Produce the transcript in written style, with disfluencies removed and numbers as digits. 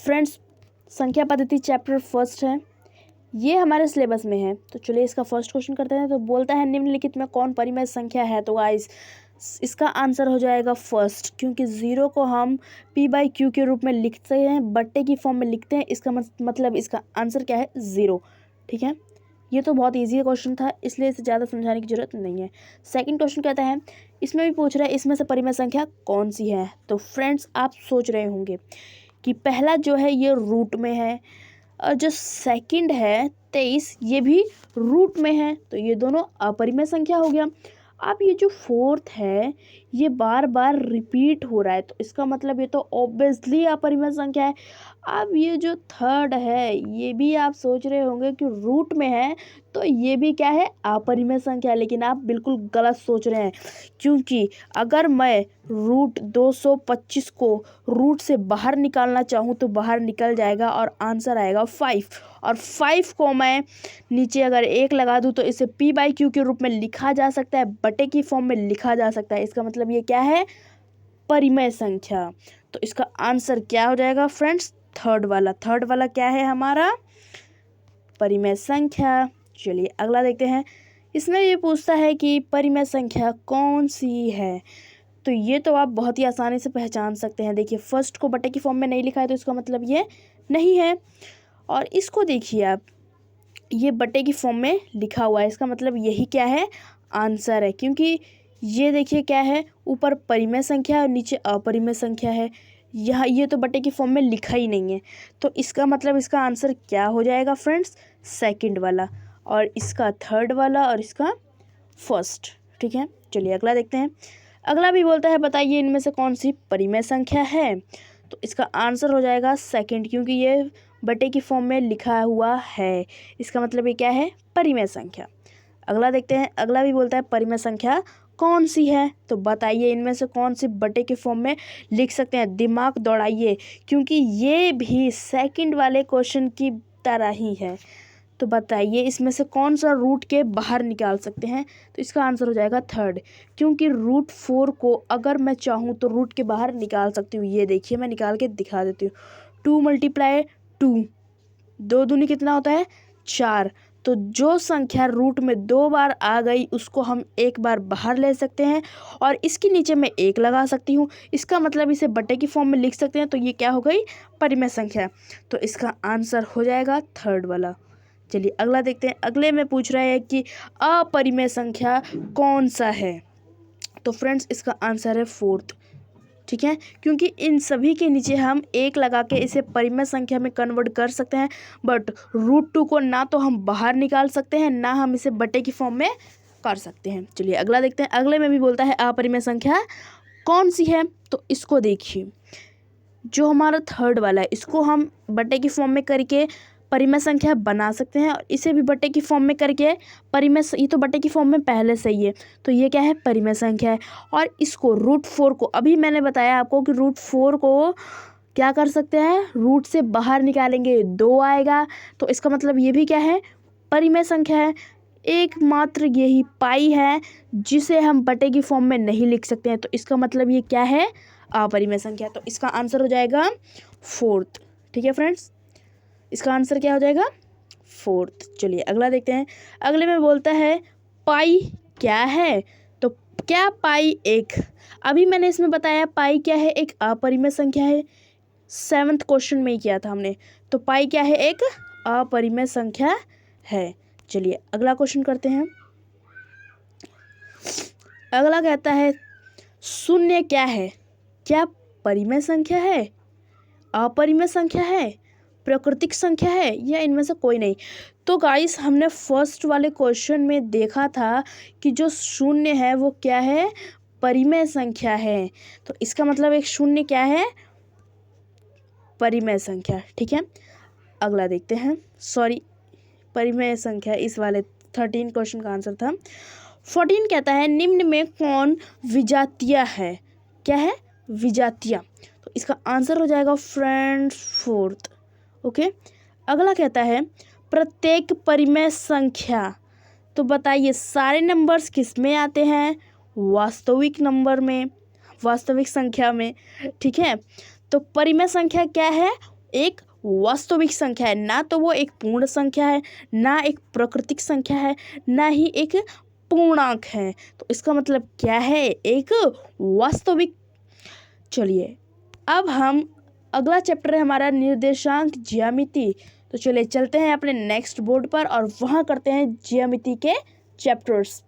Friends, संख्या पद्धति chapter first है, ये हमारे सिलेबस में है। तो चलिए इसका फर्स्ट क्वेश्चन करते हैं। तो बोलता है निम्नलिखित में कौन परिमेय संख्या है। तो गाइस इसका आंसर हो जाएगा फर्स्ट, क्योंकि ज़ीरो को हम p/q के रूप में लिखते हैं, बट्टे की फॉर्म में लिखते हैं। इसका मतलब इसका आंसर क्या है, ज़ीरो। ठीक है, ये तो बहुत ईजी क्वेश्चन था, इसलिए इसे ज़्यादा समझाने की जरूरत नहीं है। सेकंड क्वेश्चन कहता है, इसमें भी पूछ रहा है इसमें से परिमेय संख्या कौन सी है। तो फ्रेंड्स आप सोच रहे होंगे कि पहला जो है ये रूट में है, और जो सेकंड है 23 ये भी रूट में है, तो ये दोनों अपरिमेय संख्या हो गया। अब ये जो फोर्थ है ये बार बार रिपीट हो रहा है, तो इसका मतलब ये तो ऑब्वियसली अपरिमेय संख्या है। अब ये जो थर्ड है ये भी आप सोच रहे होंगे कि रूट में है, तो ये भी क्या है, अपरिमेय संख्या है। लेकिन आप बिल्कुल गलत सोच रहे हैं, क्योंकि अगर मैं रूट 225 को रूट से बाहर निकालना चाहूँ तो बाहर निकल जाएगा और आंसर आएगा 5। और 5 को मैं नीचे अगर 1 लगा दूँ तो इसे p/q के रूप में लिखा जा सकता है, बटे की फॉर्म में लिखा जा सकता है। इसका मतलब ये क्या है, परिमेय संख्या। तो इसका आंसर क्या हो जाएगा फ्रेंड्स, थर्ड वाला क्या है हमारा, परिमेय संख्या। चलिए अगला देखते हैं। इसमें ये पूछता है कि परिमेय संख्या कौन सी है। तो ये तो आप बहुत ही आसानी से पहचान सकते हैं। देखिए फर्स्ट को बटे की फॉर्म में नहीं लिखा है, तो इसका मतलब ये नहीं है। और इसको देखिए आप, ये बटे की फॉर्म में लिखा हुआ है, इसका मतलब यही क्या है, आंसर है। क्योंकि ये देखिए क्या है, ऊपर परिमेय संख्या है और नीचे अपरिमेय संख्या है। यहाँ ये तो बटे की फॉर्म में लिखा ही नहीं है, तो इसका मतलब इसका आंसर क्या हो जाएगा फ्रेंड्स, सेकंड वाला, और इसका थर्ड वाला, और इसका फर्स्ट। ठीक है, चलिए अगला देखते हैं। अगला भी बोलता है बताइए इनमें से कौन सी परिमेय संख्या है। तो इसका आंसर हो जाएगा सेकंड, क्योंकि ये बटे की फॉर्म में लिखा हुआ है। इसका मतलब ये क्या है, परिमेय संख्या। अगला देखते हैं। अगला भी बोलता है परिमेय संख्या कौन सी है। तो बताइए इनमें से कौन सी बटे के फॉर्म में लिख सकते हैं। दिमाग दौड़ाइए, क्योंकि ये भी सेकंड वाले क्वेश्चन की तरह ही है। तो बताइए इसमें से कौन सा रूट के बाहर निकाल सकते हैं। तो इसका आंसर हो जाएगा थर्ड, क्योंकि रूट 4 को अगर मैं चाहूँ तो रूट के बाहर निकाल सकती हूँ। ये देखिए मैं निकाल के दिखा देती हूँ। 2 × 2, 2 दूनी कितना होता है, 4। तो जो संख्या रूट में 2 बार आ गई उसको हम 1 बार बाहर ले सकते हैं, और इसके नीचे मैं 1 लगा सकती हूँ। इसका मतलब इसे बटे की फॉर्म में लिख सकते हैं। तो ये क्या हो गई, परिमेय संख्या। तो इसका आंसर हो जाएगा थर्ड वाला। चलिए अगला देखते हैं। अगले में पूछ रहा है कि अपरिमेय संख्या कौन सा है। तो फ्रेंड्स इसका आंसर है फोर्थ। ठीक है, क्योंकि इन सभी के नीचे हम 1 लगा के इसे परिमेय संख्या में कन्वर्ट कर सकते हैं, बट रूट 2 को ना तो हम बाहर निकाल सकते हैं, ना हम इसे बटे की फॉर्म में कर सकते हैं। चलिए अगला देखते हैं। अगले में भी बोलता है अपरिमेय संख्या कौन सी है। तो इसको देखिए, जो हमारा थर्ड वाला है इसको हम बटे की फॉर्म में करके परिमेय संख्या बना सकते हैं, और इसे भी बटे की फॉर्म में करके परिमेय, ये तो बटे की फॉर्म में पहले से ही है, तो ये क्या है, परिमेय संख्या है। और इसको रूट 4 को, अभी मैंने बताया आपको कि रूट 4 को क्या कर सकते हैं, रूट से बाहर निकालेंगे 2 आएगा, तो इसका मतलब ये भी क्या है, परिमेय संख्या है। एकमात्र यही पाई है जिसे हम बटे की फॉर्म में नहीं लिख सकते हैं, तो इसका मतलब ये क्या है, अपरिमेय संख्या। तो इसका आंसर हो जाएगा फोर्थ। ठीक है फ्रेंड्स, इसका आंसर क्या हो जाएगा, फोर्थ। चलिए अगला देखते हैं। अगले में बोलता है पाई क्या है। तो क्या पाई एक, अभी मैंने इसमें बताया पाई क्या है, एक अपरिमेय संख्या है। 7th क्वेश्चन में ही किया था हमने। तो पाई क्या है, एक अपरिमेय संख्या है। चलिए अगला क्वेश्चन करते हैं। अगला कहता है शून्य क्या है, क्या परिमेय संख्या है, अपरिमेय संख्या है, प्राकृतिक संख्या है, या इनमें से कोई नहीं। तो गाइस हमने फर्स्ट वाले क्वेश्चन में देखा था कि जो शून्य है वो क्या है, परिमेय संख्या है। तो इसका मतलब एक शून्य क्या है, परिमेय संख्या। ठीक है, अगला देखते हैं। सॉरी, परिमेय संख्या इस वाले 13 क्वेश्चन का आंसर था। 14 कहता है निम्न में कौन विजातीय है। क्या है, विजातीय। तो इसका आंसर हो जाएगा फ्रेंड्स फोर्थ। ओके, अगला कहता है प्रत्येक परिमेय संख्या। तो बताइए सारे नंबर्स किस में आते हैं, वास्तविक नंबर में, वास्तविक संख्या में। ठीक है, तो परिमेय संख्या क्या है, एक वास्तविक संख्या है, ना तो वो एक पूर्ण संख्या है, ना एक प्राकृतिक संख्या है, ना ही एक पूर्णांक है। तो इसका मतलब क्या है, एक वास्तविक। चलिए अब हम अगला चैप्टर है हमारा निर्देशांक ज्यामिति। तो चलिए चलते हैं अपने नेक्स्ट बोर्ड पर और वहाँ करते हैं ज्यामिति के चैप्टर्स।